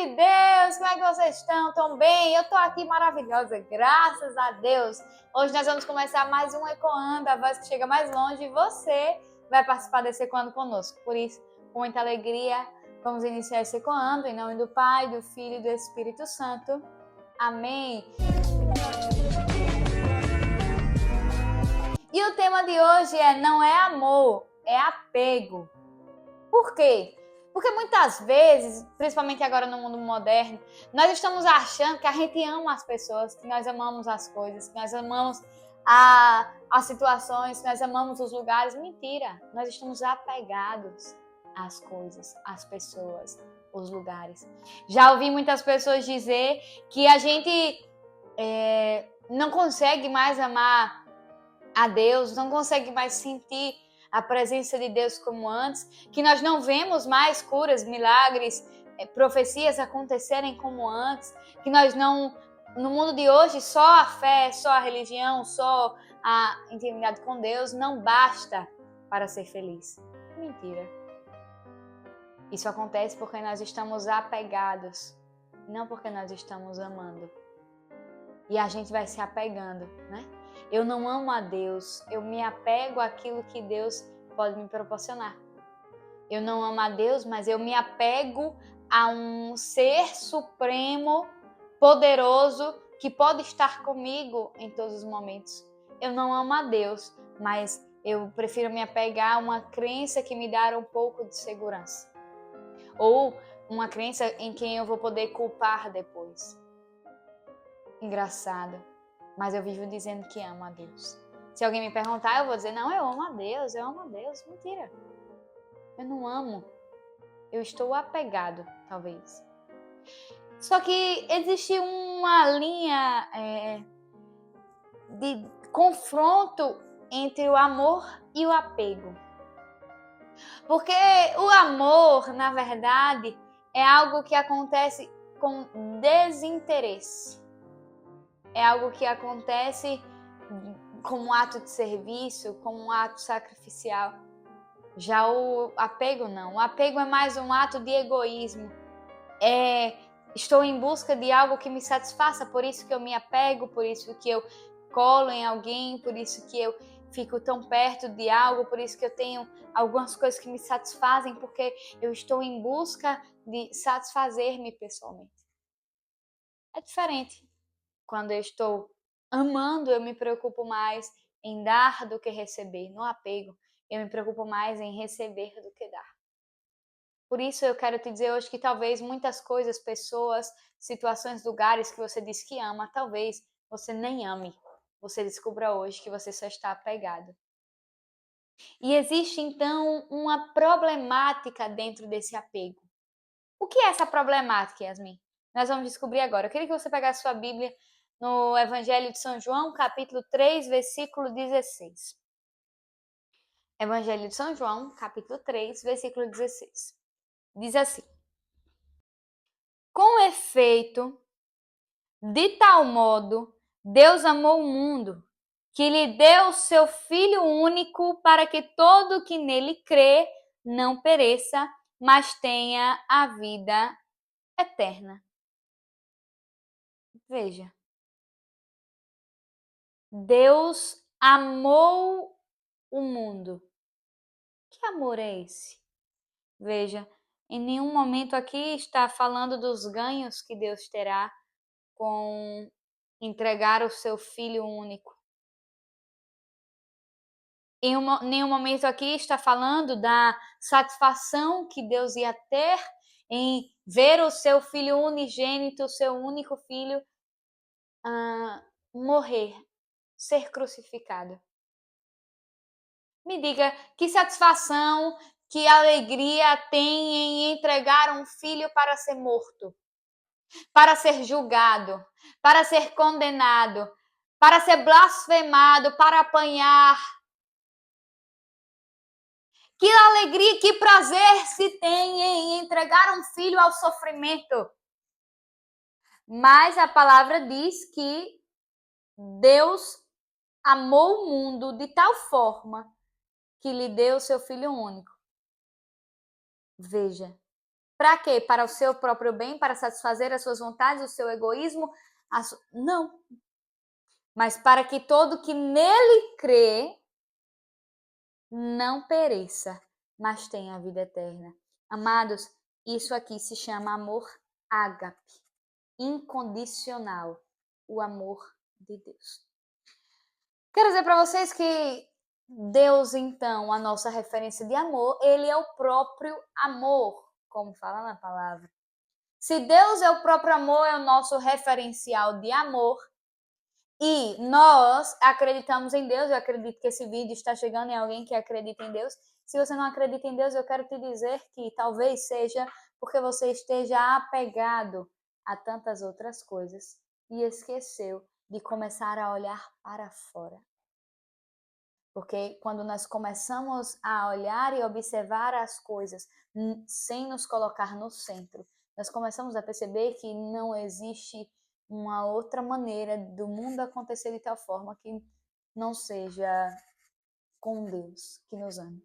de Deus, como é que vocês estão? Estão bem? Eu estou aqui maravilhosa, graças a Deus. Hoje nós vamos começar mais um Ecoando, a voz que chega mais longe, e você vai participar desse Ecoando conosco. Por isso, com muita alegria, vamos iniciar esse Ecoando, em nome do Pai, do Filho e do Espírito Santo. Amém. E o tema de hoje não é amor, é apego. Por quê? Porque muitas vezes, principalmente agora no mundo moderno, nós estamos achando que a gente ama as pessoas, que nós amamos as coisas, que nós amamos as situações, que nós amamos os lugares. Mentira! Nós estamos apegados às coisas, às pessoas, os lugares. Já ouvi muitas pessoas dizer que a gente não consegue mais amar a Deus, não consegue mais sentir a presença de Deus como antes, que nós não vemos mais curas, milagres, profecias acontecerem como antes, que nós não, no mundo de hoje, só a fé, só a religião, só a intimidade com Deus não basta para ser feliz. Mentira. Isso acontece porque nós estamos apegados, não porque nós estamos amando. E a gente vai se apegando, né? Eu não amo a Deus, eu me apego àquilo que Deus pode me proporcionar. Eu não amo a Deus, mas eu me apego a um ser supremo, poderoso, que pode estar comigo em todos os momentos. Eu não amo a Deus, mas eu prefiro me apegar a uma crença que me dá um pouco de segurança. Ou uma crença em quem eu vou poder culpar depois. Engraçado. Mas eu vivo dizendo que amo a Deus. Se alguém me perguntar, eu vou dizer, não, eu amo a Deus, eu amo a Deus. Mentira. Eu não amo. Eu estou apegado, talvez. Só que existe uma linha de confronto entre o amor e o apego. Porque o amor, na verdade, é algo que acontece com desinteresse. É algo que acontece como um ato de serviço, como um ato sacrificial. Já o apego não. O apego é mais um ato de egoísmo. Estou em busca de algo que me satisfaça, por isso que eu me apego, por isso que eu colo em alguém, por isso que eu fico tão perto de algo, por isso que eu tenho algumas coisas que me satisfazem, porque eu estou em busca de satisfazer-me pessoalmente. É diferente. Quando eu estou amando, eu me preocupo mais em dar do que receber. No apego, eu me preocupo mais em receber do que dar. Por isso eu quero te dizer hoje que talvez muitas coisas, pessoas, situações, lugares que você diz que ama, talvez você nem ame. Você descubra hoje que você só está apegado. E existe então uma problemática dentro desse apego. O que é essa problemática, Yasmin? Nós vamos descobrir agora. Eu queria que você pegasse sua Bíblia no Evangelho de São João, capítulo 3, versículo 16. Evangelho de São João, capítulo 3, versículo 16. Diz assim: com efeito, de tal modo, Deus amou o mundo, que lhe deu seu Filho único, para que todo que nele crê não pereça, mas tenha a vida eterna. Veja. Deus amou o mundo. Que amor é esse? Veja, em nenhum momento aqui está falando dos ganhos que Deus terá com entregar o seu Filho único. Em nenhum momento aqui está falando da satisfação que Deus ia ter em ver o seu Filho unigênito, o seu único Filho, morrer, ser crucificado. Me diga, que satisfação, que alegria tem em entregar um filho para ser morto, para ser julgado, para ser condenado, para ser blasfemado, para apanhar. Que alegria, que prazer se tem em entregar um filho ao sofrimento. Mas a palavra diz que Deus amou o mundo de tal forma que lhe deu o seu Filho único. Veja, Para quê? Para o seu próprio bem, para satisfazer as suas vontades, o seu egoísmo? Não. Mas para que todo que nele crê não pereça, mas tenha a vida eterna. Amados, isso aqui se chama amor ágape, incondicional, o amor de Deus. Quero dizer para vocês que Deus, então, a nossa referência de amor, ele é o próprio amor, como fala na palavra. Se Deus é o próprio amor, é o nosso referencial de amor, e nós acreditamos em Deus, eu acredito que esse vídeo está chegando em alguém que acredita em Deus. Se você não acredita em Deus, eu quero te dizer que talvez seja porque você esteja apegado a tantas outras coisas e esqueceu de começar a olhar para fora. Porque quando nós começamos a olhar e observar as coisas sem nos colocar no centro, nós começamos a perceber que não existe uma outra maneira do mundo acontecer de tal forma que não seja com Deus que nos ama.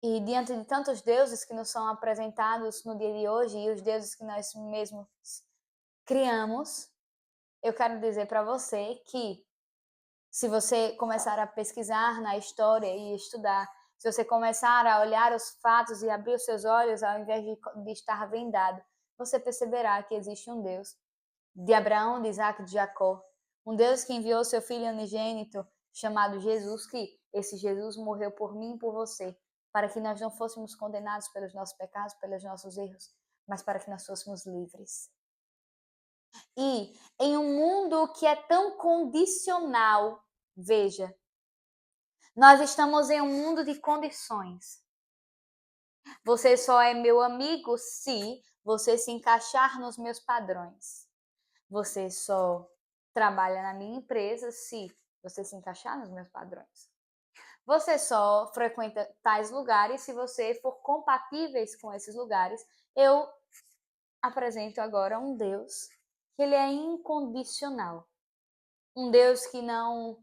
E diante de tantos deuses que nos são apresentados no dia de hoje e os deuses que nós mesmos criamos, eu quero dizer para você que se você começar a pesquisar na história e estudar, se você começar a olhar os fatos e abrir os seus olhos ao invés de estar vendado, você perceberá que existe um Deus de Abraão, de Isaac, de Jacó, um Deus que enviou seu filho unigênito chamado Jesus, que esse Jesus morreu por mim e por você, para que nós não fôssemos condenados pelos nossos pecados, pelos nossos erros, mas para que nós fôssemos livres. E em um mundo que é tão condicional, veja, nós estamos em um mundo de condições. Você só é meu amigo se você se encaixar nos meus padrões. Você só trabalha na minha empresa se você se encaixar nos meus padrões. Você só frequenta tais lugares se você for compatíveis com esses lugares. Eu apresento agora um Deus que ele é incondicional. Um Deus que não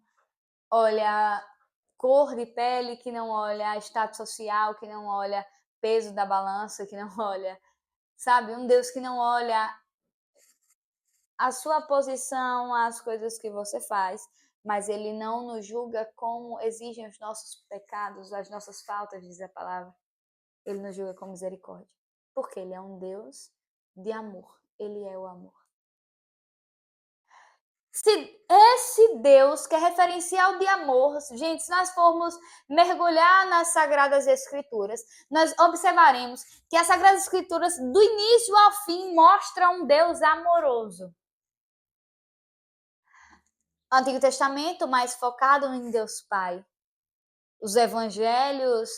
olha cor de pele, que não olha status social, que não olha peso da balança, que não olha, sabe? Um Deus que não olha a sua posição, as coisas que você faz, mas ele não nos julga como exigem os nossos pecados, as nossas faltas, diz a palavra. Ele nos julga com misericórdia. Porque ele é um Deus de amor. Ele é o amor. Se esse Deus, que é referencial de amor, gente, se nós formos mergulhar nas Sagradas Escrituras, nós observaremos que as Sagradas Escrituras, do início ao fim, mostram um Deus amoroso. Antigo Testamento mais focado em Deus Pai. Os Evangelhos,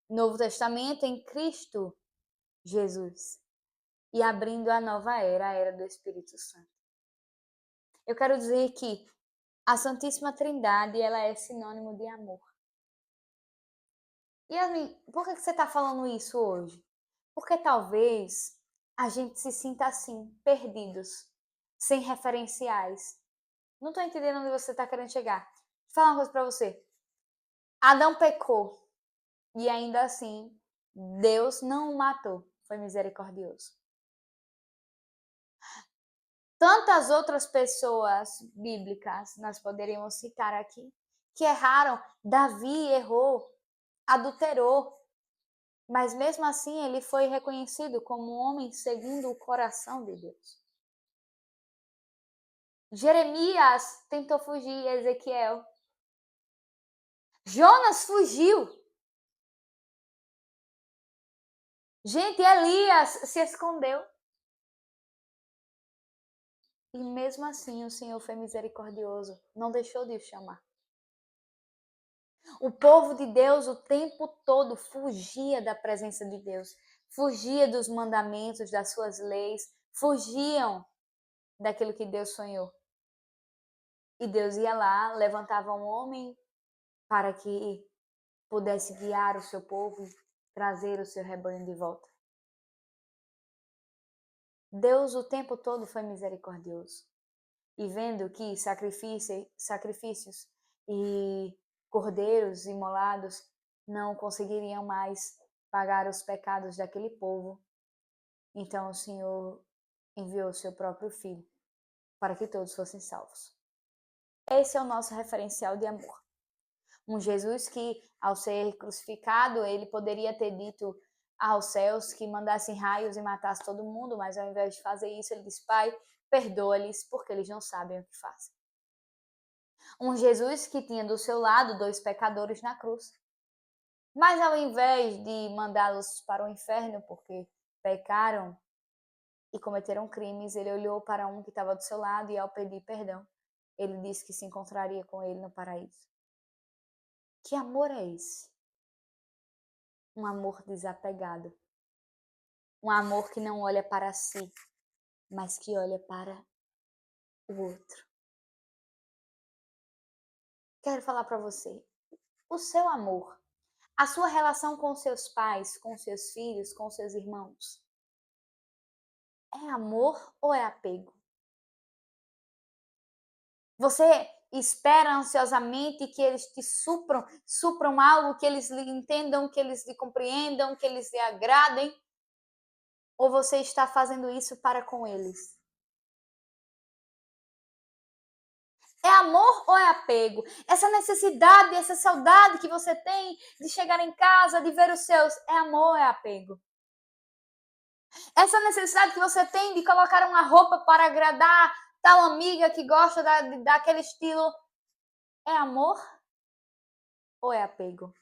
Novo Testamento em Cristo Jesus. E abrindo a nova era, a era do Espírito Santo. Eu quero dizer que a Santíssima Trindade, ela é sinônimo de amor. Yasmin, por que você está falando isso hoje? Porque talvez a gente se sinta assim, perdidos, sem referenciais. Não estou entendendo onde você está querendo chegar. Vou falar uma coisa para você. Adão pecou e ainda assim Deus não o matou. Foi misericordioso. Tantas outras pessoas bíblicas nós poderíamos citar aqui que erraram. Davi errou, adulterou, mas mesmo assim ele foi reconhecido como um homem segundo o coração de Deus. Jeremias tentou fugir, Ezequiel. Jonas fugiu. Gente, Elias se escondeu. E mesmo assim o Senhor foi misericordioso, não deixou de o chamar. O povo de Deus o tempo todo fugia da presença de Deus, fugia dos mandamentos, das suas leis, fugiam daquilo que Deus sonhou. E Deus ia lá, levantava um homem para que pudesse guiar o seu povo e trazer o seu rebanho de volta. Deus o tempo todo foi misericordioso. E vendo que sacrifícios e cordeiros imolados não conseguiriam mais pagar os pecados daquele povo. Então o Senhor enviou o seu próprio Filho para que todos fossem salvos. Esse é o nosso referencial de amor. Um Jesus que, ao ser crucificado, ele poderia ter dito aos céus que mandassem raios e matasse todo mundo, mas ao invés de fazer isso, ele disse: Pai, perdoa-lhes, porque eles não sabem o que fazem. Um Jesus que tinha do seu lado 2 pecadores na cruz. Mas ao invés de mandá-los para o inferno porque pecaram e cometeram crimes, ele olhou para um que estava do seu lado e, ao pedir perdão, ele disse que se encontraria com ele no paraíso. Que amor é esse? Um amor desapegado. Um amor que não olha para si, mas que olha para o outro. Quero falar para você, o seu amor, a sua relação com seus pais, com seus filhos, com seus irmãos, é amor ou é apego? Você espera ansiosamente que eles te supram algo, que eles lhe entendam, que eles lhe compreendam, que eles lhe agradem? Ou você está fazendo isso para com eles? É amor ou é apego? Essa necessidade, essa saudade que você tem de chegar em casa, de ver os seus, é amor ou é apego? Essa necessidade que você tem de colocar uma roupa para agradar tal amiga que gosta daquele estilo, é amor ou é apego?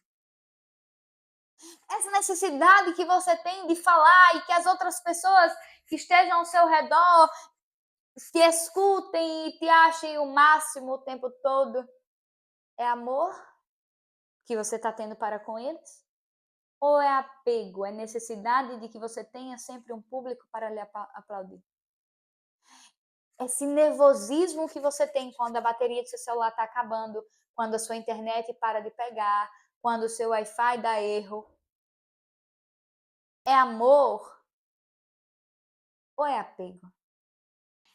Essa necessidade que você tem de falar e que as outras pessoas que estejam ao seu redor te escutem e te achem o máximo o tempo todo, é amor que você está tendo para com eles? Ou é apego, é necessidade de que você tenha sempre um público para lhe aplaudir? Esse nervosismo que você tem quando a bateria do seu celular está acabando, quando a sua internet para de pegar, quando o seu Wi-Fi dá erro, é amor ou é apego?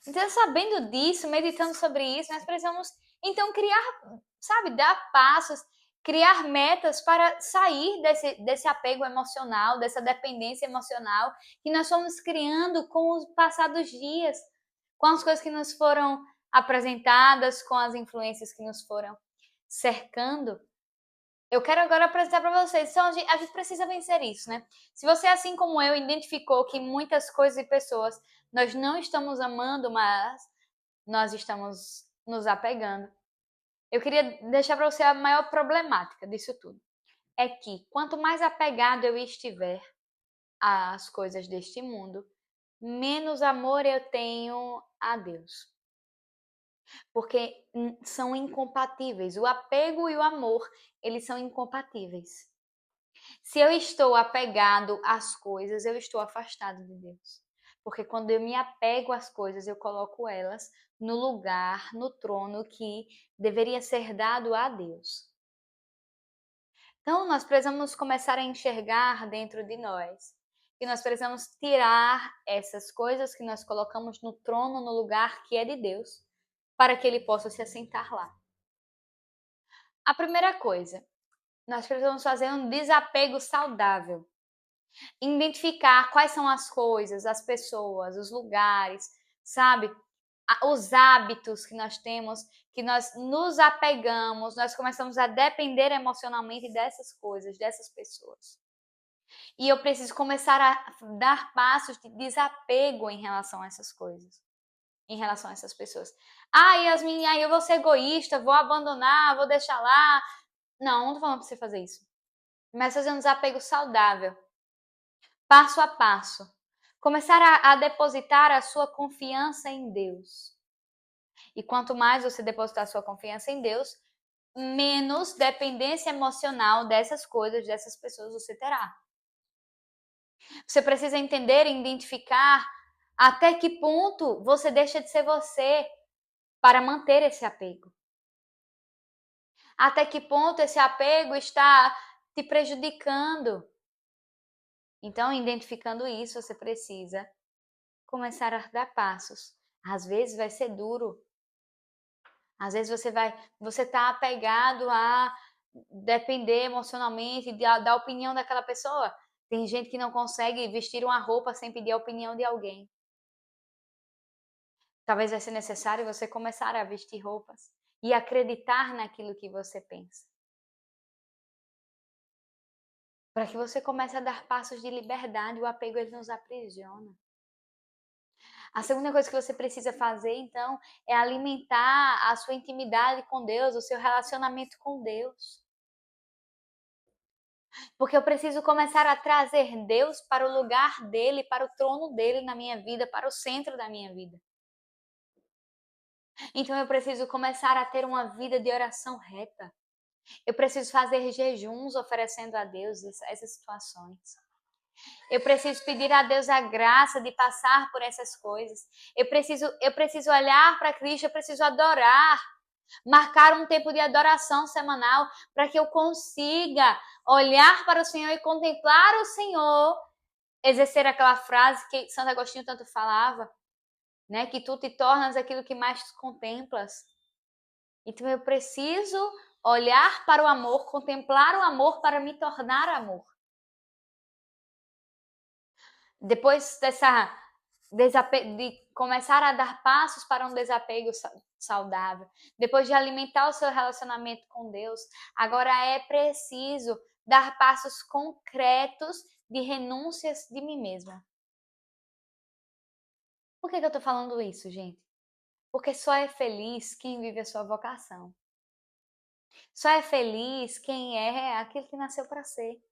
Então, sabendo disso, meditando sobre isso, nós precisamos, então, criar, sabe, dar passos, criar metas para sair desse apego emocional, dessa dependência emocional que nós fomos criando com os passados dias, com as coisas que nos foram apresentadas, com as influências que nos foram cercando. Eu quero agora apresentar para vocês. Então, a gente precisa vencer isso, né? Se você, assim como eu, identificou que muitas coisas e pessoas nós não estamos amando, mas nós estamos nos apegando, eu queria deixar para você a maior problemática disso tudo. É que quanto mais apegado eu estiver às coisas deste mundo, menos amor eu tenho a Deus. Porque são incompatíveis. O apego e o amor, eles são incompatíveis. Se eu estou apegado às coisas, eu estou afastado de Deus. Porque quando eu me apego às coisas, eu coloco elas no lugar, no trono que deveria ser dado a Deus. Então, nós precisamos começar a enxergar dentro de nós. E nós precisamos tirar essas coisas que nós colocamos no trono, no lugar que é de Deus, para que Ele possa se assentar lá. A primeira coisa, nós precisamos fazer um desapego saudável. Identificar quais são as coisas, as pessoas, os lugares, sabe? Os hábitos que nós temos, que nós nos apegamos, nós começamos a depender emocionalmente dessas coisas, dessas pessoas. E eu preciso começar a dar passos de desapego em relação a essas coisas, em relação a essas pessoas. Yasmin, eu vou ser egoísta, vou abandonar, vou deixar lá. Não tô falando pra você fazer isso. Mas fazer um desapego saudável. Passo a passo. Começar a depositar a sua confiança em Deus. E quanto mais você depositar a sua confiança em Deus, menos dependência emocional dessas coisas, dessas pessoas você terá. Você precisa entender e identificar até que ponto você deixa de ser você para manter esse apego. Até que ponto esse apego está te prejudicando. Então, identificando isso, você precisa começar a dar passos. Às vezes vai ser duro. Às vezes você está apegado a depender emocionalmente da opinião daquela pessoa. Tem gente que não consegue vestir uma roupa sem pedir a opinião de alguém. Talvez vai ser necessário você começar a vestir roupas e acreditar naquilo que você pensa. Para que você comece a dar passos de liberdade, o apego ele nos aprisiona. A segunda coisa que você precisa fazer, então, é alimentar a sua intimidade com Deus, o seu relacionamento com Deus. Porque eu preciso começar a trazer Deus para o lugar dele, para o trono dele na minha vida, para o centro da minha vida. Então eu preciso começar a ter uma vida de oração reta. Eu preciso fazer jejuns oferecendo a Deus essas situações. Eu preciso pedir a Deus a graça de passar por essas coisas. Eu preciso olhar para Cristo, eu preciso adorar. Marcar um tempo de adoração semanal para que eu consiga olhar para o Senhor e contemplar o Senhor. Exercer aquela frase que Santo Agostinho tanto falava, né? Que tu te tornas aquilo que mais tu contemplas. Então eu preciso olhar para o amor, contemplar o amor para me tornar amor. Depois de começar a dar passos para um desapego saudável, depois de alimentar o seu relacionamento com Deus, agora é preciso dar passos concretos de renúncias de mim mesma. Por que eu estou falando isso, gente? Porque só é feliz quem vive a sua vocação. Só é feliz quem é aquele que nasceu para ser.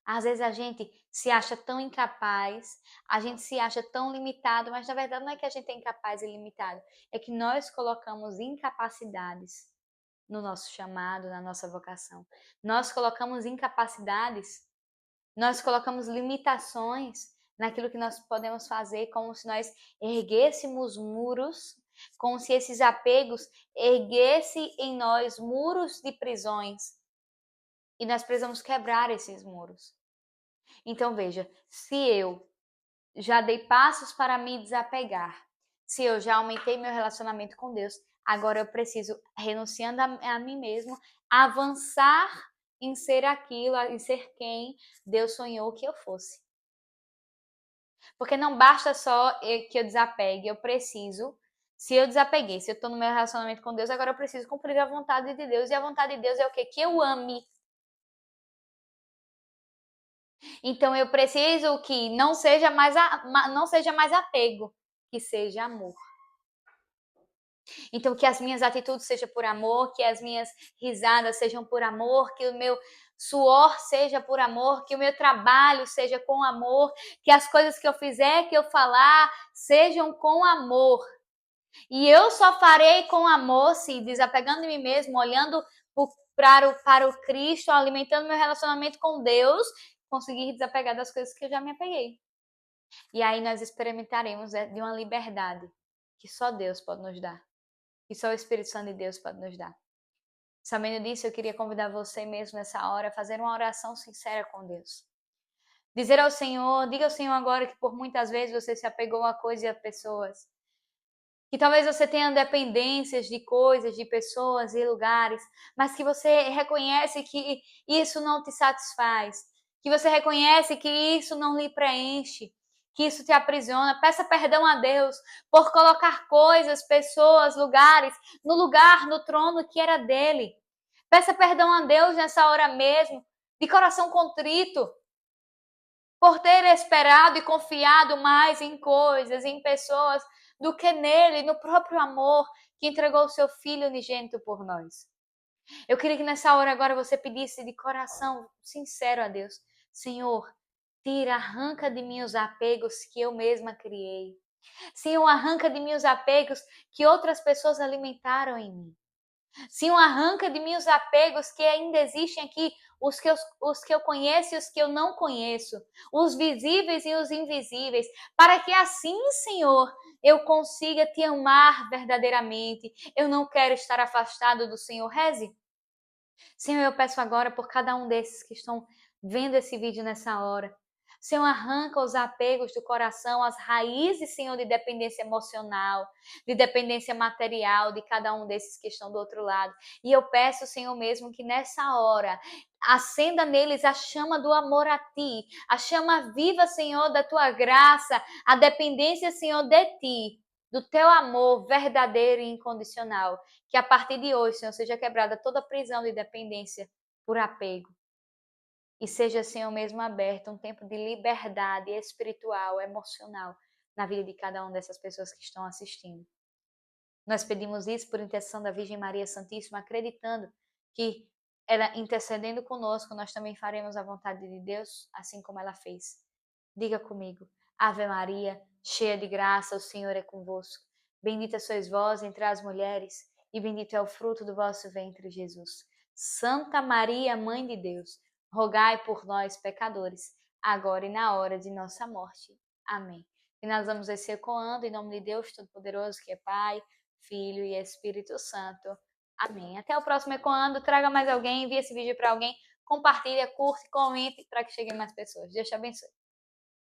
Às vezes a gente se acha tão incapaz, a gente se acha tão limitado, mas na verdade não é que a gente é incapaz e limitado, é que nós colocamos incapacidades no nosso chamado, na nossa vocação. Nós colocamos incapacidades, nós colocamos limitações naquilo que nós podemos fazer, como se nós erguêssemos muros, como se esses apegos erguessem em nós muros de prisões. E nós precisamos quebrar esses muros. Então veja, se eu já dei passos para me desapegar, se eu já aumentei meu relacionamento com Deus, agora eu preciso, renunciando a mim mesmo, avançar em ser aquilo, em ser quem Deus sonhou que eu fosse. Porque não basta só que eu desapegue, eu preciso, se eu desapeguei, se eu estou no meu relacionamento com Deus, agora eu preciso cumprir a vontade de Deus. E a vontade de Deus é o quê? Que eu ame. Então eu preciso que não seja mais apego, que seja amor. Então que as minhas atitudes sejam por amor, que as minhas risadas sejam por amor, que o meu suor seja por amor, que o meu trabalho seja com amor, que as coisas que eu fizer, que eu falar, sejam com amor. E eu só farei com amor se desapegando de mim mesmo, olhando para o Cristo, alimentando meu relacionamento com Deus, conseguir desapegar das coisas que eu já me apeguei. E aí nós experimentaremos de uma liberdade que só Deus pode nos dar. Que só o Espírito Santo de Deus pode nos dar. Sabendo disso, eu queria convidar você mesmo nessa hora a fazer uma oração sincera com Deus. Dizer ao Senhor, diga ao Senhor agora que por muitas vezes você se apegou a coisas e a pessoas. Que talvez você tenha dependências de coisas, de pessoas e lugares, mas que você reconhece que isso não te satisfaz, que você reconhece que isso não lhe preenche, que isso te aprisiona. Peça perdão a Deus por colocar coisas, pessoas, lugares, no trono que era dele. Peça perdão a Deus nessa hora mesmo, de coração contrito, por ter esperado e confiado mais em coisas, em pessoas, do que nele, no próprio amor que entregou o seu Filho unigênito por nós. Eu queria que nessa hora agora você pedisse de coração sincero a Deus: Senhor, tira, arranca de mim os apegos que eu mesma criei. Senhor, arranca de mim os apegos que outras pessoas alimentaram em mim. Senhor, arranca de mim os apegos que ainda existem aqui, os que eu conheço e os que eu não conheço, os visíveis e os invisíveis, para que assim, Senhor, eu consiga te amar verdadeiramente. Eu não quero estar afastado do Senhor. Reze. Senhor, eu peço agora por cada um desses que estão vendo esse vídeo nessa hora, Senhor, arranca os apegos do coração, as raízes, Senhor, de dependência emocional, de dependência material de cada um desses que estão do outro lado. E eu peço, Senhor, mesmo que nessa hora acenda neles a chama do amor a Ti, a chama viva, Senhor, da Tua graça, a dependência, Senhor, de Ti, do Teu amor verdadeiro e incondicional. Que a partir de hoje, Senhor, seja quebrada toda prisão de dependência por apego. E seja, Senhor, mesmo aberto um tempo de liberdade espiritual, emocional, na vida de cada uma dessas pessoas que estão assistindo. Nós pedimos isso por intercessão da Virgem Maria Santíssima, acreditando que ela intercedendo conosco, nós também faremos a vontade de Deus, assim como ela fez. Diga comigo: Ave Maria, cheia de graça, o Senhor é convosco. Bendita sois vós entre as mulheres, e bendito é o fruto do vosso ventre, Jesus. Santa Maria, Mãe de Deus, rogai por nós, pecadores, agora e na hora de nossa morte. Amém. Finalizamos esse ecoando em nome de Deus Todo-Poderoso, que é Pai, Filho e Espírito Santo. Amém. Até o próximo ecoando. Traga mais alguém, envie esse vídeo para alguém, compartilha, curte, comente para que cheguem mais pessoas. Deus te abençoe.